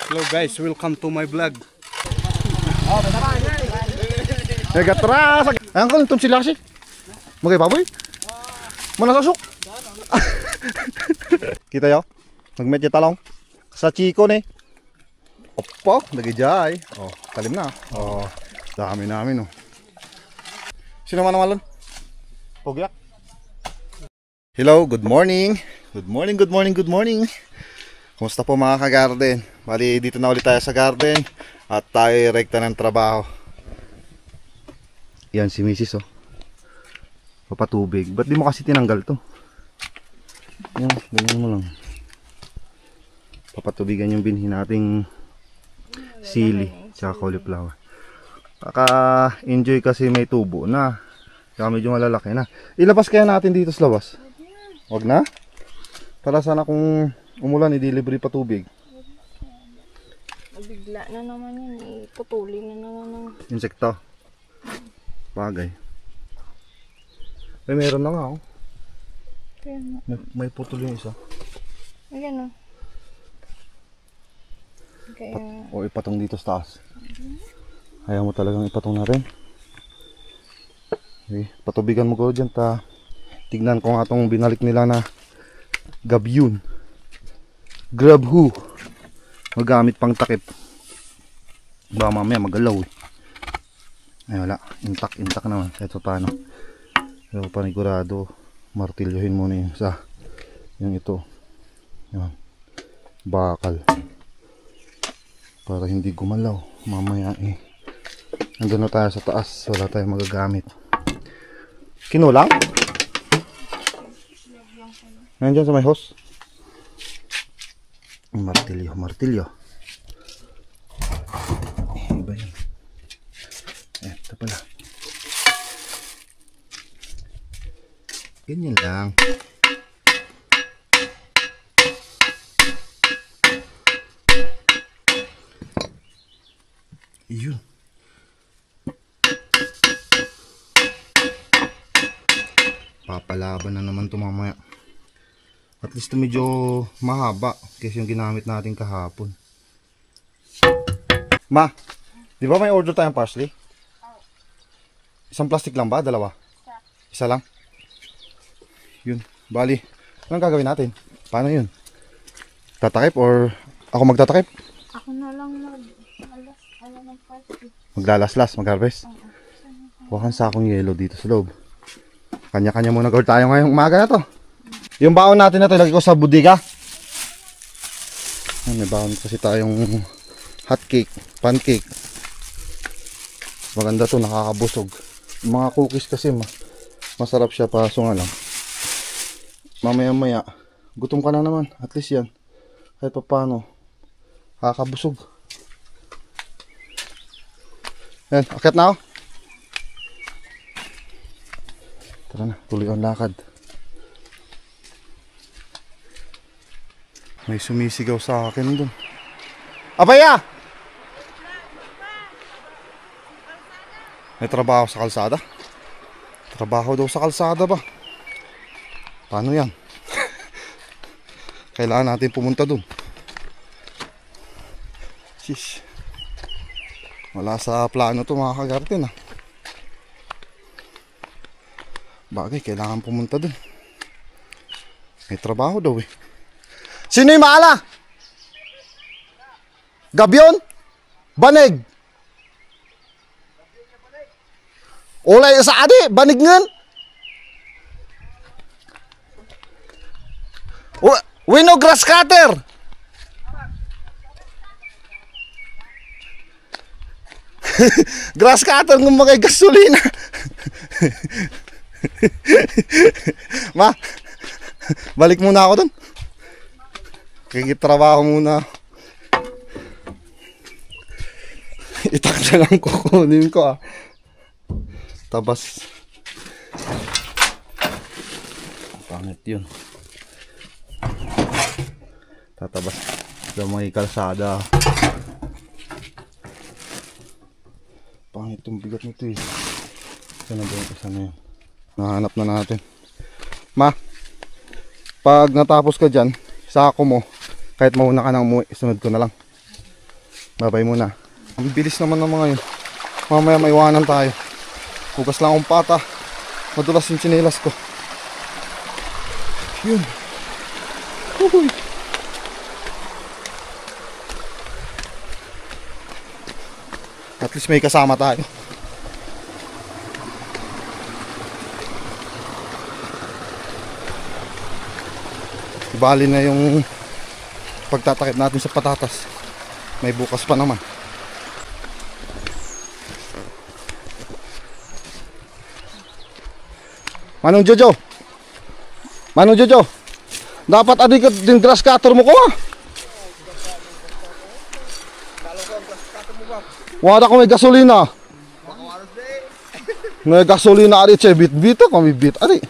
Hello guys, welcome to my vlog. Nagatras. Ayan ka, itong sila kasi. Magay baboy. Manasasok. Kita yo. Nagmedyo talong. Sa chiko ni. Opo, nagijay. Oh, talim na. Oh, dami namin oh. Sino man naman? Pogyak. Hello, good morning. Good morning, good morning, good morning. Kumusta po mga ka-garden? Bali, dito na ulit tayo sa garden at tayo rekta ng trabaho. Yan si Mrs. oh. Papatubig. Ba't di mo kasi tinanggal to? Yan, ganyan mo lang. Papatubigan yung binhi nating sili tsaka cauliflower. Baka-enjoy kasi may tubo na. Kaya medyo malalaki na. Ilabas kaya natin dito sa labas? Wag na? Para sana kung umulan, i-delivery pa tubig. Bigla na naman yun. Iputulin na naman ng Insekto. Bagay. Ay, meron na nga oh. kaya na. May putol yung isa. Ayan o. Kaya O ipatong dito sa taas. Ayaw mo talagang ipatong natin. Okay, patubigan mo ko dyan ta. Tignan ko nga itong binalik nila na gabyun. Grab who. Magamit pang takip. Baka mamaya magalaw eh. Ay wala. Intak naman. Kahit pa paano. Pero panigurado. Martilyohin muna yung sa. Yung ito. Yan. Bakal. Para hindi gumalaw. Mamaya eh. Nandun na tayo sa taas. Wala tayong magagamit. Kinulang? Nandiyan sa may hose. Martilyo. Iba yan. Ito pala. Ganyan lang. Iyon. Papalaban na naman ito mamaya. At least medyo mahaba kasi yung ginamit natin kahapon. Ma, di ba may order tayong parsley? Isang plastic lang ba? Dalawa? Isa lang? Yun, bali. Anong gagawin natin? Paano yun? Tatakip or ako magtatakip? ako na lang ng party. Maglalaslas, mag-harvest? Huwakan sa akong yelo dito sa loob. Kanya-kanya muna gawin tayo ngayong umaga na to. Yung baon natin na ito, ilagay ko sa budiga. May baon kasi tayong hot cake, pancake. Maganda to, nakakabusog. Yung mga cookies kasi masarap siya, paso nga lang. Mamaya-maya, gutom ka na naman. At least yan, kahit pa paano, nakakabusog. Yan, akit na ako. Tara na, tuloy ang lakad. May sumisigaw sa akin dun. Abaya! May trabaho sa kalsada? Trabaho daw sa kalsada ba? Paano yan? Kailangan natin pumunta dun. Shish. Wala sa plano to mga kagarten ah. Bagay, kailangan pumunta dun. May trabaho daw eh. Sino yung maala? Gabyon? Banig? Ulay sa adi, banig ngan? Wino grass cutter? Grass cutter ng mga gasolina. Ma, balik muna ako dun. Kikitrabaho muna. Itak na lang kukunin ko ah. Tabas. Pangit yun. Tatabas sa mga kalsada. Pangit yung bigat nito eh. Sana ba yung isa na yun? Nahanap na natin. Ma, pag natapos ka dyan, sako mo, kahit mauna ka nang umuwi, sunod ko na lang. Babay muna. Ang bilis naman ng mga yun. Mamaya maiwanan tayo. Hugas lang akong pata. Madulas yung tsinelas ko. Yun. Uhuy. At least may kasama tayo. Ibali na yung pagtatakip natin sa patatas. May bukas pa naman. Manong Jojo. Manong Jojo. Dapat adik din grass cutter mo ko ah. Wala ko may gasolina. May gasolina ari che bit kami bit ari.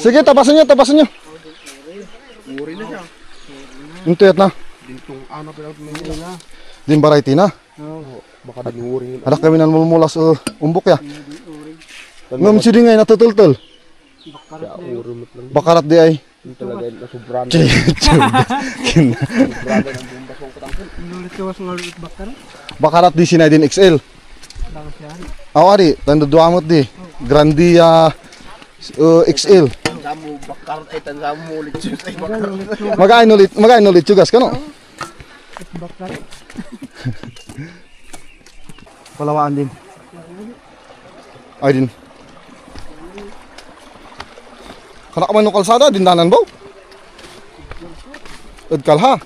Sige, tapasan nyo. Uri na siya. Intuyat na. Dintong ano pero may na. Din variety na. Oo. Baka din uri. Ada kami nan mulmulas umbok ya. Ngam sidi ngay natutultul. Bakarat di ay. Yung talaga nasubran. Bakarat di sinay din XL. Awari, tanda duamot di. Grandia XL. Tansamu bakar tansamu ulit siya. Magain ulit chugas kano? Palawaan din. Ay din. Kana ka man ng kalsada, dindanan ba? Udkal ha?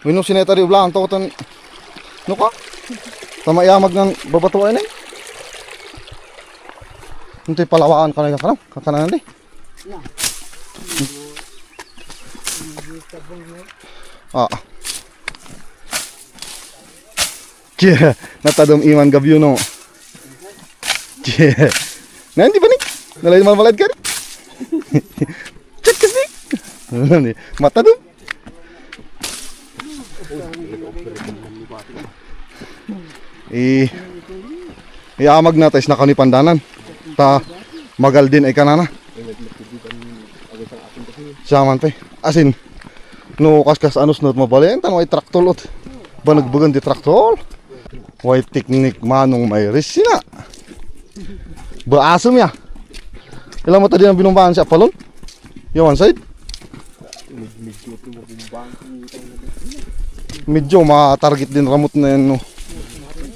Wino sinetari ulang to tan. No ka? Tama yamag ng babatuan eh. Hintay palawaan ka na kakanan di. Ah. Kaya natadom iman gabyo no. Yeah. Nanti ba ni? Nalay malmalad ka rin? Chat kasi? Mata doon? Iamag na tayo na kanipandanan. Ta magal din ay kanana. Saman pa. Asin, no kaskas anus not mabalenta, no ay traktolot. Banagbagan di traktol. Way teknik manong may resina. Baasam ya. Ilang mo tadi ang binumbahan siya palon? Yung one side? Medyo ma-target din ramot na yan no.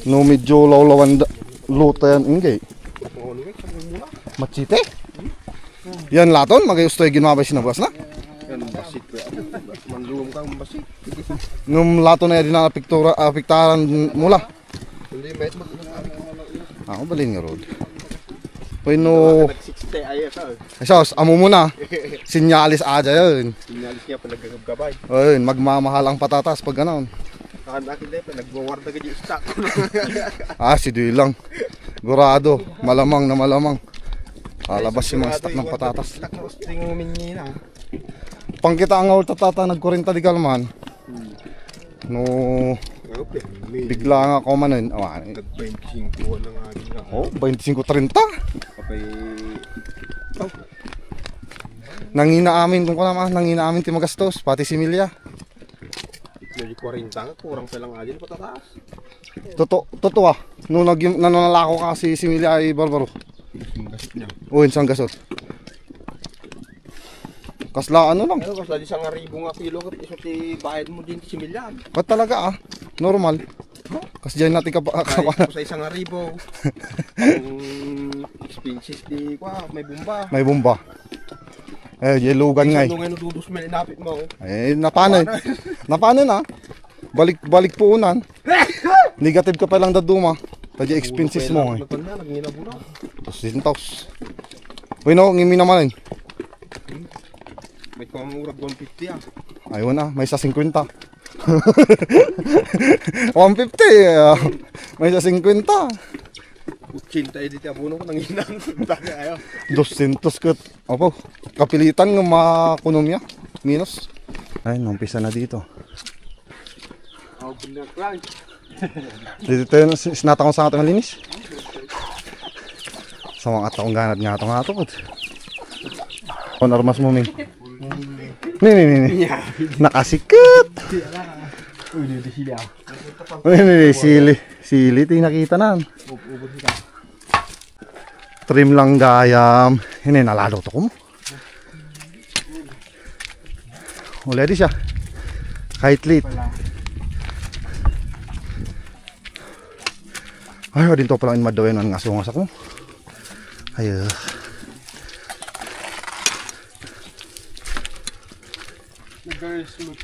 No medyo lawlawan luta yan ingay. Machite? Yan laton, magayustoy ginmabay sinabas na? Yan basit ko. Manlulong kang basit. Nung laton na yan din na apiktaran mula. Hindi may Ako balin nga road. Bueno, nag-60 ayos ah. Sos, amo muna. Sinyalis aja yun. Sinalis niya pa nagagabay. Ayun, magmamahal ang patatas pag ganoon. Akin din pa nagwawarda ka yung stock. Si Duy lang. Gurado, malamang na malamang. Alabas yung mga stock ng patatas. Stock na usting minyi na. Pang kita ang awal tatata nag-40 di kalman. No, bigla nga ako manin. Nag-25 na nga gina. Oh, 25-30. Kapay Nangina amin kung naman, nangina amin ti magastos, pati si Milya. Jadi 40 nga, kurang pa lang adin patataas. Totoo ah. Nung nananalako ka si Milya ay barbaro. Yung gasot niya. Uwin sang gasot. Kasla ano lang. Ano kasi di 1,000 nga kilo kat iso ti bayad mo din ti similyan. Ba't talaga ah? Normal. Kasi dyan natin Kahit sa 1,000. Ang expenses di kwa, may bomba. May bomba. Yelugan nga eh. Ano ngayon dudus may inapit mo. Napano. Napano na. Balik po unan. Negative ka pa lang daduma. Tadya expenses mo eh. Nagngina mo na. Tapos din taos. Uy no, ngimi naman eh. May kumamurag 150 ah. Ayun na, may sa 50. 150. May sa 50. 80 edit abono ko nanginang. Dami ayo. 200 kat. Opo, kapilitan ng makonomya. Minus. Ay, numpisa na dito. Dito tayo, sinata kong sa ating malinis. Sa mga taong ganat nga ito nga ito. Kon armas mo, Ming. Ni. Nakasikat. Ni, sili. Tinakita na. Trim lang gayam. Ini nalalo to ko mo. Wala di siya. Kahit late. Ay, din to pala in madawin ang ngasungas ako. Ayo. Very smooth.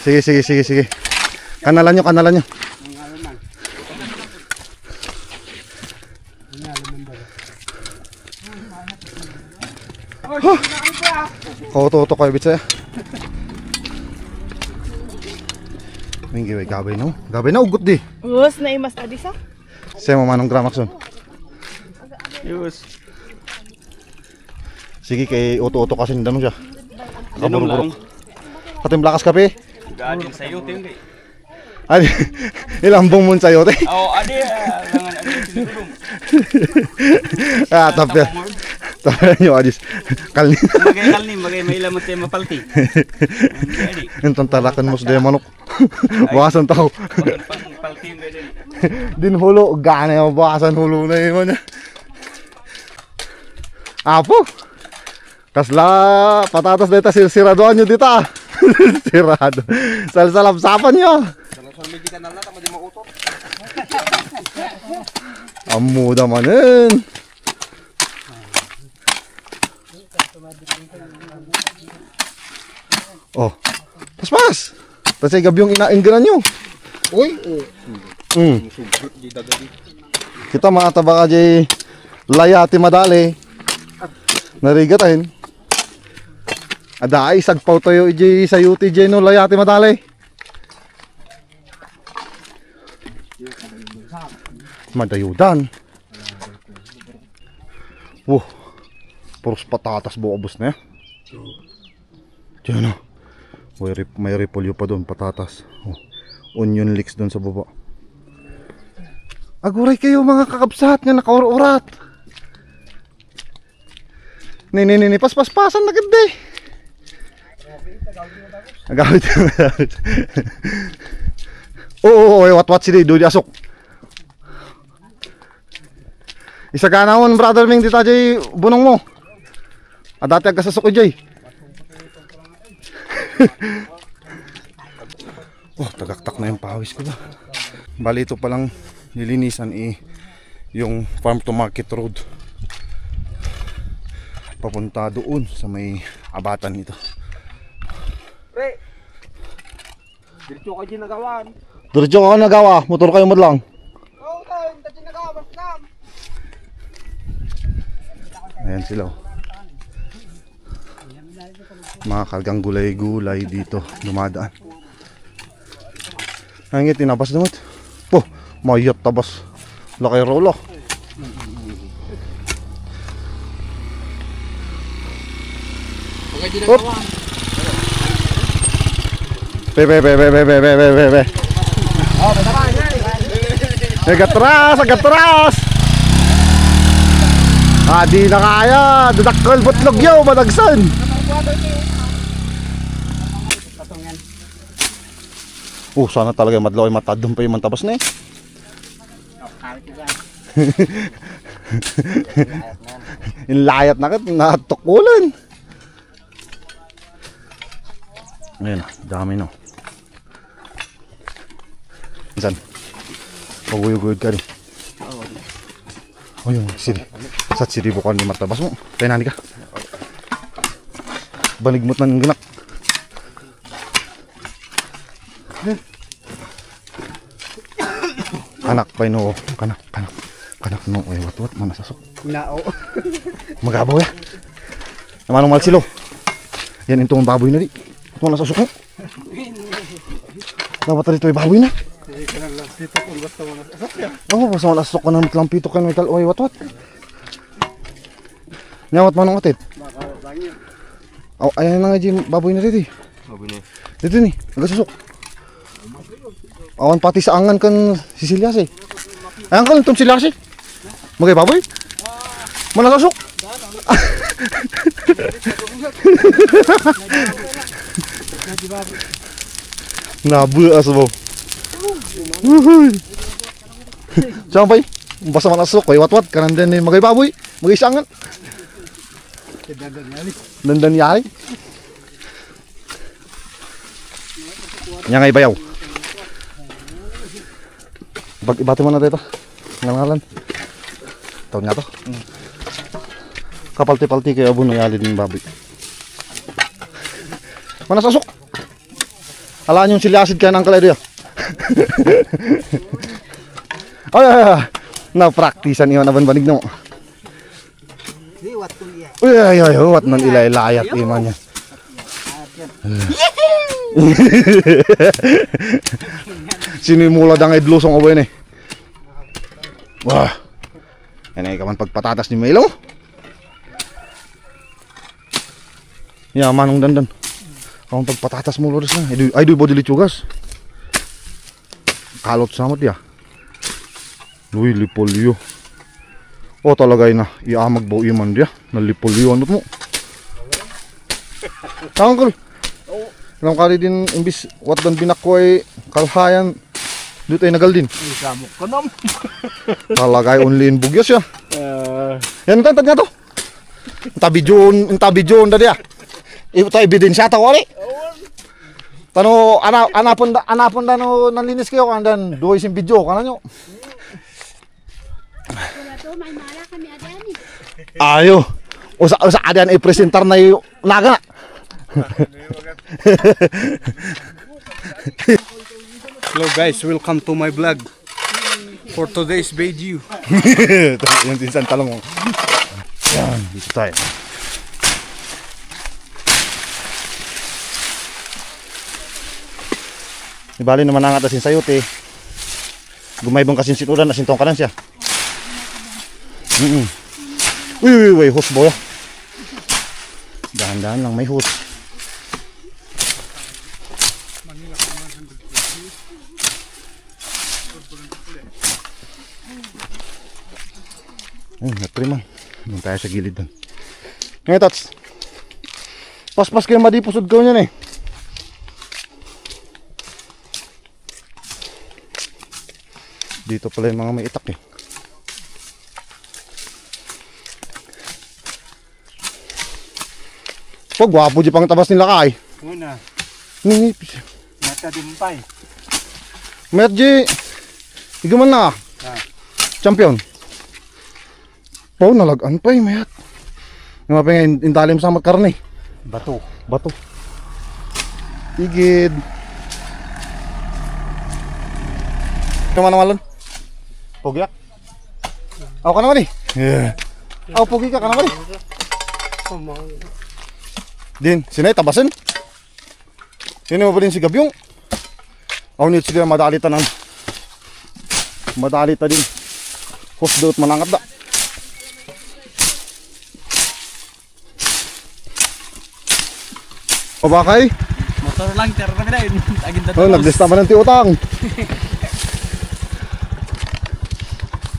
Sige. Kanalan nyo. Kauto kayo bitsa. Minggi way gabay na ugot di. Us na imas tadi sa. Saya mo manong gramakson. Yus. Sige kay uto kasi nandun siya. Inom lang. Patimpla kas kape. Gadin sa'yo, tingin. Adi, ilambong mo sa'yo te. Oo, adi. Langan sinulong. Tapos. Tapos nyo adis. Kalni. Bagay may ilamot tayo mapalti. Entong talakan mo sa daya manok. Bakasan tao. Palti yung ganyan. Din hulo, gana yung bakasan hulo na yun. Apo. Kasla, patatas dito, siradoan nyo dito. Sirado. Salsalapsapan nyo. Amuda manin. Oh, pas. Tapos ay gabi yung inaingganan nyo. Uy! Kita mga taba ka jay layati madali. Narigatahin. Ada ay sagpaw tayo iji sa yuti jay no layati madali. Madayudan. Wow. Puros patatas buobos na. Diyan na. May repolyo pa doon, patatas. Oh. Onion leeks doon sa baba. Aguray kayo mga kakabsat nga nakaur-urat. Ni, paspasan na ganda eh. Agawit. Oo, wat sila doon di asok. Isa ka naman brother Ming dita jay bunong mo. Dati agasasok ko jay. Oh, tagaktak na yung pawis ko ba. Bali ito palang nilinisan yung farm to market road. Papunta doon sa may abatan nito. Pre! Diretso ka dyan nagawan. Diretso ka nagawa, motor kayo madlang. Oo, tayo, dyan nagawa, baslam. Ayan sila oh. Mga kargang gulay-gulay dito dumadaan. Hangit tinabas naman. Po, mayat tabas. Laki rolo. Op. Be. Agatras. Di na kaya. Dadakkel butlog yaw, madagsan. Sana talaga madlaw ay matadong pa yung mantabas na eh. Yung layat na kat, natukulan. Ayan na, dami no. Saan? Paguyog-uyog ka rin. O yung siri. Sat siri bukan ni matabas mo. Kaya nani ka. Baligmot ng ganak. Kanak pa no, kanak no, ay wat manasasok. Nao. Magabaw ya. Namanong malsilo. Yan intong baboy na di. Ito nasasok mo. Dapat rito ay baboy na. Oo, basta malasok ko ng lampito ka ng metal. Oy, wat. Nyawat manong atit. Oh, ayan na nga di baboy na dito. Baboy na. Dito ni, nagasasok. Awan pati sa angan kan si Silyas eh. Ayan ka lang itong Silyas eh. Magay baboy? Mana sasok? Nabuas mo. Sampai basta man asok koy watwat kanan din ni magay baboy, magay sangan. Dandan yari. Nya ngay bayaw. Bag ibati mo na dito. Ngalan. Taon nga to. Kapalti-palti kay abon ng yali din baboy. Mana sasok? Alaan yung siliasid kaya ng kalay diya. Ay. Na-practicean iwan aban banig no. Ay, wat nan ilay-layat iman niya. Sinimula dang idlusong away ni. Wah. Yan ay kaman pagpatatas ni Milo. Ya manong dandan. Kaman pagpatatas mo loris na. Ay do body lichugas. Kalot samot ya. Uy, lipolyo. Oh, talagay na. Iamag ba iman dia. Nalipolyo ano mo. Tangan kal. Alam kali din imbis wat dan binako ay kalhayan. Dito ay nagal din. Samok ka nam. Talagay only in bugyos ya. Yan tantad nga to. Tabi John da dia. Ito ebidensya ta wali. Tano anapon da no nanlinis kayo kandan doy sim video kananyo. May mala kami adani. Ayo. Usa adan ay presentar na yung naga. Hello guys, welcome to my vlog. For today's video. Yung tinsan talong mo. Yan, dito tayo. Ibali naman nangat asin sayote. Gumaybong kasin situdan asin tong kanan siya. Uy, hose boy. Dahan-dahan lang may hose. Natriman. Doon tayo sa gilid doon. Ngayon, Tats. Pas-pas kayo madipusod ko niyan eh. Dito pala yung mga may itak eh. Pag wapo di pang tabas nila kay. Una, Ningipis. nata dimpay. Merji. Igaman na. Champion. Oh, nalagaan pa eh, mayat. Nga pa nga, intalim sa karne. Bato. Bato. Igid. Kaman naman. Pogyak. Ako ka naman eh. Yeah. Ako pogi ka naman eh. Din, sinay tabasin. Sino mo pa din si Gabyong? Ako nito sila madalita ng madalita din. Hos doot manangat da. O bakay? Motor lang, tira na rin. Agin Oh, naglista man ng tiutang.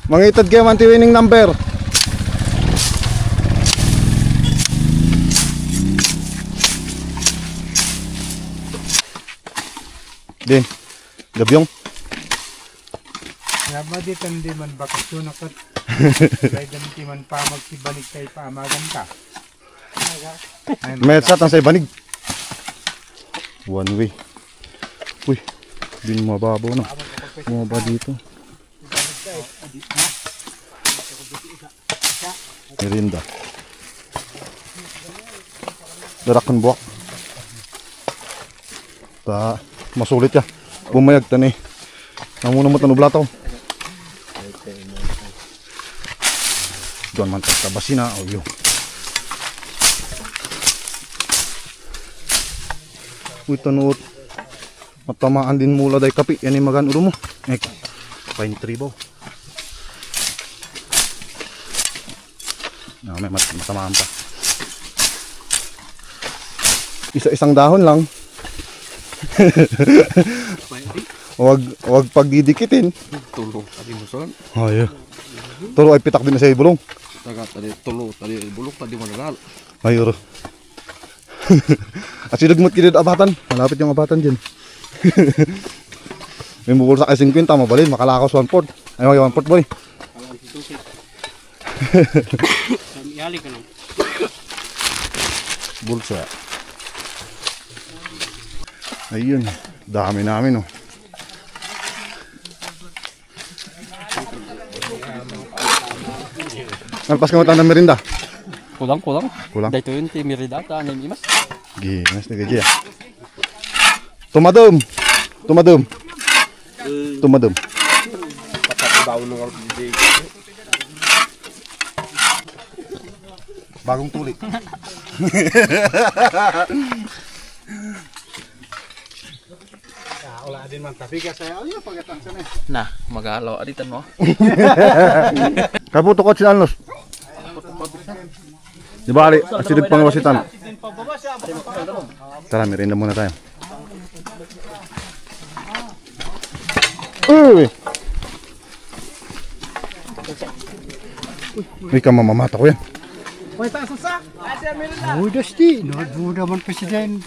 Mangitad kayo man tiwining number. Din, Gabyong. Yama di tandi man bakasyon akat. Kaya ganiti man pa magsibanig kay paamagan ka. May sat ang sa ibanig. One way. Uy, din mababaw na. Mababa dito. Merinda. Darakon buwak. Ta, masulit ya. Bumayag tani. Namuna mo tanublataw. Doon man tabasin na. Oh, yun. Uy, tanuot. Matamaan din mula day kapi. Yan yung magan uro mo. Pine tree ba? No, may matamaan pa. Isa-isang dahon lang. Wag pagdidikitin. Tulog. Adi mo son. Oh, yeah. Turo ay pitak din na sa ibulong. Taga tadi tulo tadi bulok tadi managal. Ayuro. At sinugmot kita abatan. Malapit yung abatan dyan. May bubulsak ay 50, mabalin, makalakaw sa 1/4. Ay, 1/4 ba eh? Yali ka nang. Bulsa. Ayun, dami namin oh. Nalpas ka matang ng merinda? Kulang. Kulang? Dahito yun ti miridata na imas. Ginas na gaji ah. Tumadum. Patatibaw ng ordi. Bagong tuli. Wala din man tapi ka saya. Ay, pagatang sana. Nah, magalaw aditan mo. Kaputo ko sinalnos. Di bali, asidip pangawasitan. Tara, merinda muna tayo. Uy! Uy, kamamamata ko yan. Mudas di. Muda man presiden.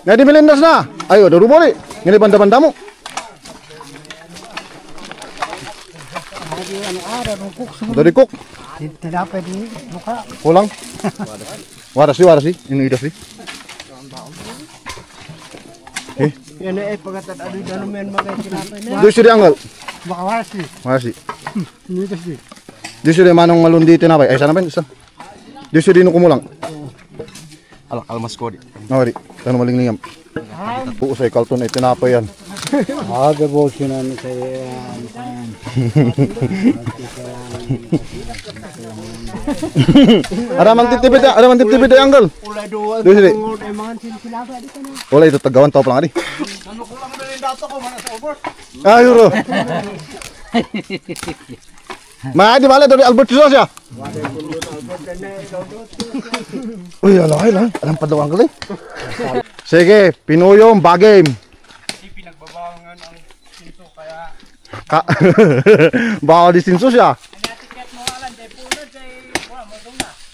Nga di melindas na. Ayo, ada rumori. Nga di banda-banda mo. Dari cook. Tidak apa di muka. Kulang. Warasi. Ini idas di. Yan ay pagatan adu dano men magay kinapay na. Doon siya di anggal. Baka warasi. Warasi. Ini das di. Doon siya di manong malundi tinapay. Ay, sana ba yun? Doon siya di nung kumulang. Alak almas ko di. Nawari. Tanong malinglingam. Puusay kalton ay tinapay yan. Aga bosinan saya. Ada man tip-tipid ay anggal. Ulay do Doon siya di. mga silsilaba di kana. Wala ito tagawan tao pa lang adi. Ah, yuro. Ma, di bala dari Albert Rizal siya. Uy, alay. Alam pa daw anggal eh. Sige, pinuyom, bagay. Pinagbabangan ang sinto kaya Baka disinso siya.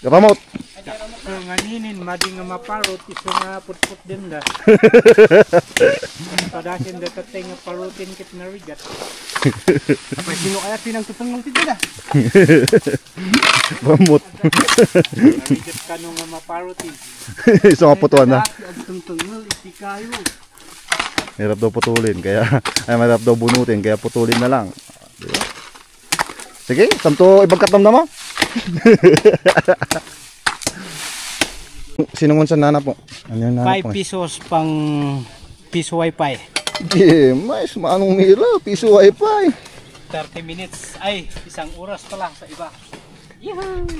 Ramot. Nganinin madi nga maparot iso nga putput din da. Padasin da katay nga parutin kit na rigat. apa sino kaya pinagtutungol ti da. Ramot. Rigat kano nga maparutin. Isa nga putuan na. Tungtungol iti kayo. Hirap daw putulin, kaya ay mahirap daw bunutin, kaya putulin na lang. Diba? Sige, samto ibagkatam na mo. Sinungon sa nana po? Ano yung nana 5 po? pesos pang piso wifi. Yeah, mais, maanong mira, piso wifi. 30 minutes. Ay, isang oras pa lang sa iba.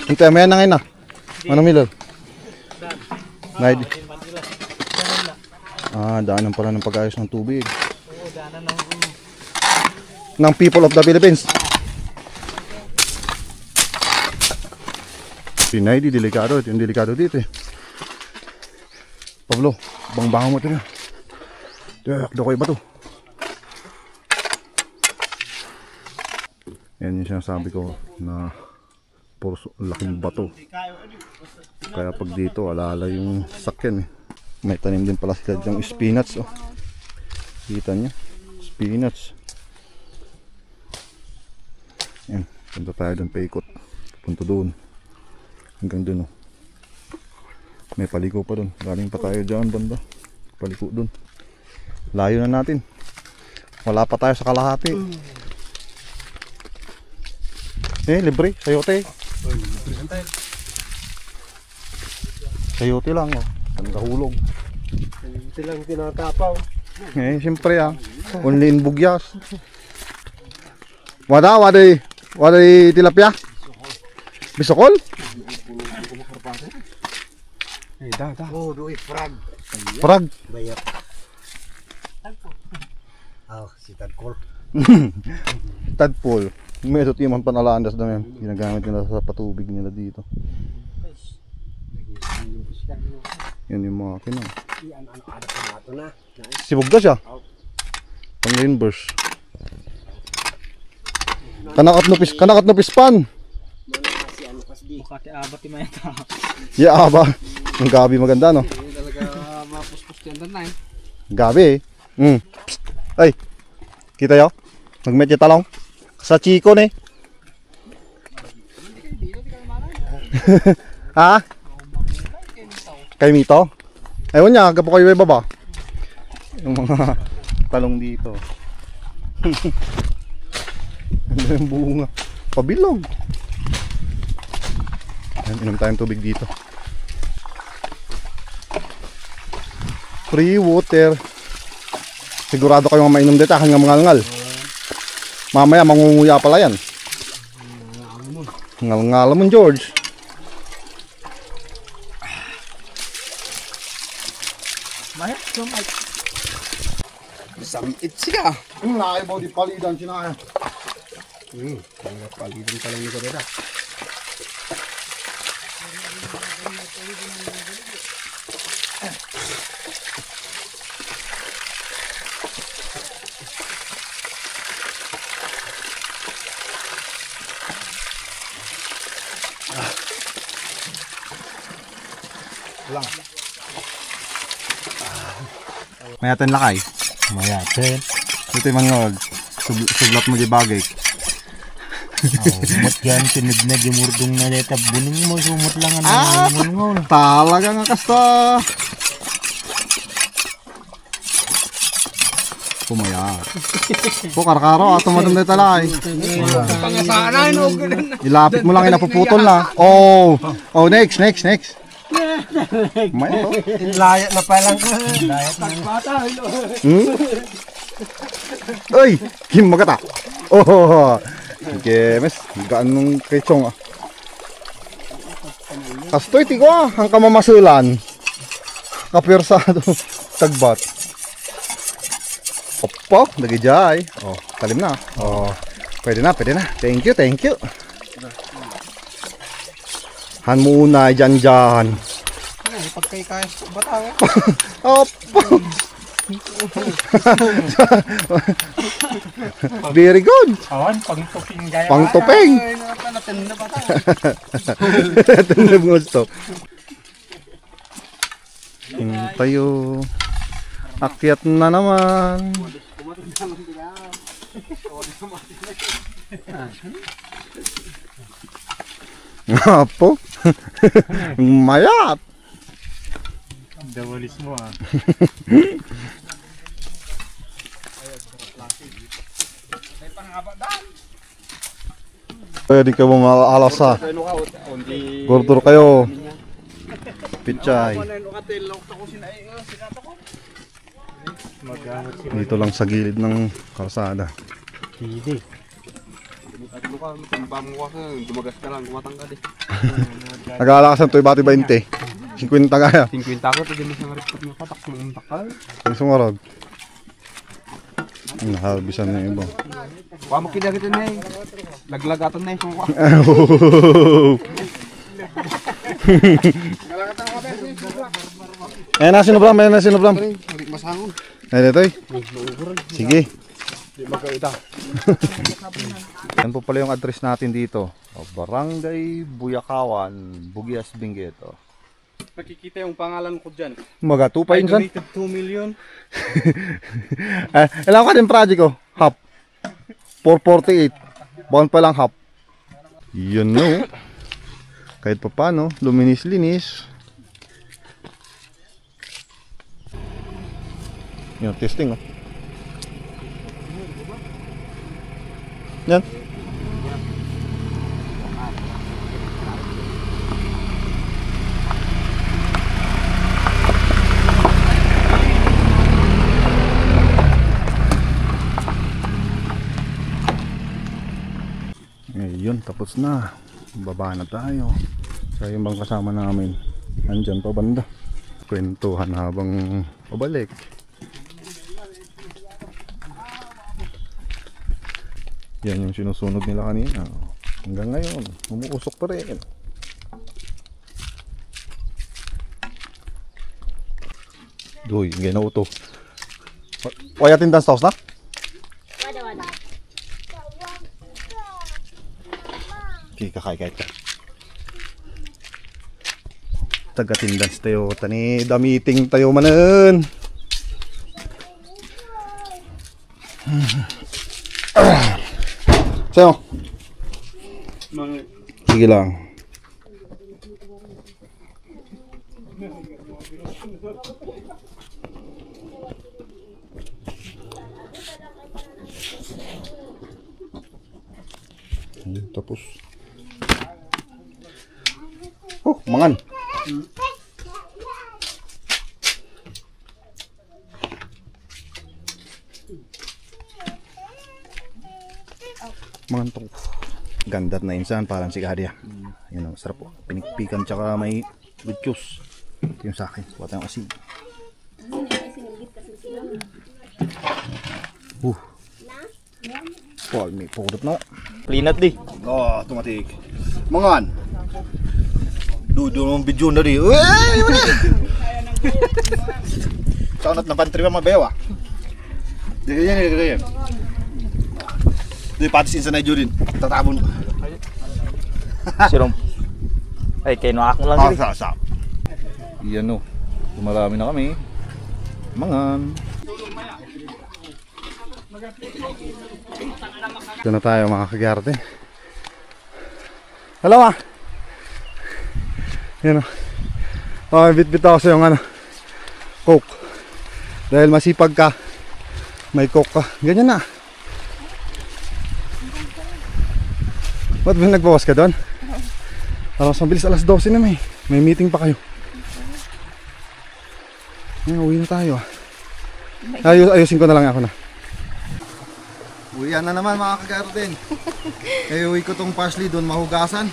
Hintay, may na ngayon na. Anong mila? Naid. Ah, daanan pala ng pag-ayos ng tubig. Oo, daanan ng Ng people of the Philippines. Pinay, di delikado. Ito yung delikado dito eh. Pablo, bang-bangan mo ito na. Daw ko iba to. Yan yung sinasabi ko na puro laking bato. Kaya pag dito, alala yung sakyan eh. May tanim din pala sila yung spinach oh. Kita nyo, spinach. Yan, punta tayo doon paikot. Punta doon. Hanggang doon oh. May paliko pa doon. Galing pa tayo dyan banda. Paliko doon. Layo na natin. Wala pa tayo sa kalahati. Libre, sayote. Sayote lang oh. Nagahulog. Ito lang tinatapaw. Siyempre only in bugyas. Waday tilapia. Bisokol? Oh, doy frag. Frag. Bayat. Si Tadkol. Tadpole. May ito timan panalandas na yan. Ginagamit nila sa patubig nila dito. Yan yung mga kinang. Sibog na siya. Pang reimburse. Kanakat nupis pan. Baka abati mo yata. Yeah, ba? Ang gabi maganda, no? Hindi talaga mapuspos yan doon na eh. Gabi eh. Ay, kita yo? Nagmetya talong. Sa Chico ne. Ha? Kay Mito? Ewan niya, gapo kayo baba. Yung mga talong dito. Ano yung bunga? Pabilog. Ayan, inom tayong tubig dito. Free water. Sigurado kayong mainom dito, hanggang mangal-ngal. Mamaya mangunguya pala yan. Ngal-ngal mo, George. Mahit, sumay. Samit siya. Nakaibaw di palidan sinaya. Palitan ka lang nito dito. Mayaten lakay. Mayaten. Ito yung mga sublat mo di bagay. Umot yan, sinid na gimurdong na deta. Buning mo, sumot lang ang Talaga nga kasta. Pumayat. Po karkaro ato madam dito lakay. Pangasana no. Ilapit mo lang inapuputol na. Oh, next. May to. Laya na palang. Laya tagbata. Ay, kim magata. Oh. Okay, mes, gaan nung kechong ah. Kastoy tigo ah, ang kamamasulan. Kapirsado tagbat. Opo, nagijay. Oh, talim na. Oh, pwede na. Thank you. Han muna dyan. Pagkay kaya bataw. Opo. Very good. Awan, pangtuping gaya. Pangtuping. Natin na bataw. Ito na gusto. Tayo. Akyat na naman. Apo. Mayat. Dawalis mo ah. Pwede ka mga alas ha. Gurtur kayo. Pichay. Magamot si Dito lang sa gilid ng kalsada. Pidi. Dumagas ka lang, kumatangkad eh. Nag-aalakas ng 20. 50 kaya. 50 ako, pwede mo siyang repot ng patak ng takal. Ang sumarag. Naharbisan na yung iba. Kuha mo kinagit na eh. Laglagatan na eh. Sungkwa. Ayan na sinubram. Masangon. Ayan ito eh. Sige. Magkaita. Yan po pala yung address natin dito. Barangay Buyakawan, Bugias, Benguet. Nakikita yung pangalan ko dyan. Maga 2 pa I yun san? donated 2 million. Alam ka din project ko. Half. 448. Bawang pa lang half. Yun no. Kahit pa paano, luminis-linis. Yun, testing oh. Yan. Ayun, tapos na. Baba na tayo. Sa yung bang kasama namin. Andyan pa banda. Kwentuhan habang pabalik. Yan yung sinusunog nila kanina. Hanggang ngayon, umuusok pa rin. Doy, ginaw to. Why attendance house na? Wada. Sige, kakay-kay ka. Taga-tindans tayo. Tani, damiting tayo manan. Sa'yo. Sige lang. Tapos. Oh, mangan. Mangan to. Gandat na insan, parang si Kadia. Yan ang sarap po. Pinikpikan tsaka may good juice. Ito yung sa akin. Buat yung asin. Paul, may purot na. Plinat di. Oh, tumatik. Mangan. Dudo ng video na di. Uy! Saunat na pantry ba mabewa? Di kaya. Di patis insan na din. Tatabon. Sirong. Ay, kinuha ko lang dito. Sa. Yan o. Marami na kami. Mangan. Ito na tayo mga kagyarte. Hello ma. Yan o. Oh, bit-bit ako sa yung Coke. Dahil masipag ka, may Coke ka. Ganyan na. Ba't ba nagbawas ka doon? Alas mabilis, alas 12 na may meeting pa kayo. Uwi na tayo. Ayusin ko na lang ako na. Uwian na naman mga kagarden. Uwi ko tong parsley doon mahugasan.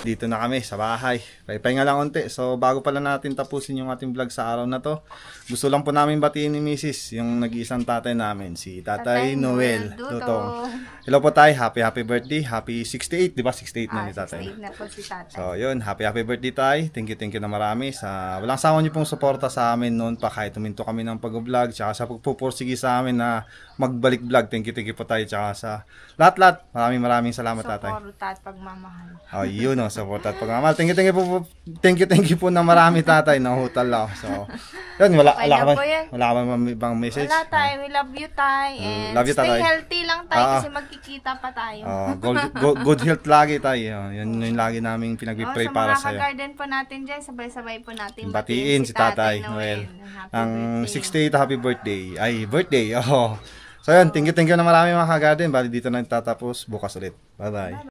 Dito na kami sa bahay. Pahinga lang konti. So bago pala natin tapusin yung ating vlog sa araw na to, gusto lang po namin batiin ni Mrs. yung nag-iisang tatay namin, si Tatay Noel Dutong. Hello po tayo, happy birthday, happy 68, di ba? 68 na ni Tatay. 68 na po si tatay. So yun, happy birthday tayo. Thank you na marami sa walang sawa niyo pong suporta sa amin noon pa kahit tuminto kami ng pag-vlog, tsaka sa pagpupursige sa amin na magbalik vlog. Thank you po tayo, tsaka sa lahat. Maraming salamat tatay. Suporta at pagmamahal. Oh, yun o, support at pagmamahal. Thank you po na marami tatay. Nahutal ako. So, yun, wala ka ba ibang message? Wala tayo, we love you tayo. And Love you, stay tatay. healthy lang tayo kasi magkikita pa tayo. Good health lagi tayo. Yan yung lagi naming pinag-pray para sa sa'yo. mga garden po natin dyan, sabay-sabay po natin Batiin si Tatay Noel. Ang 68 happy birthday. Birthday. Oh. So yun, thank you na marami mga ka-garden. Bali dito na tatapos. Bukas ulit. Bye-bye.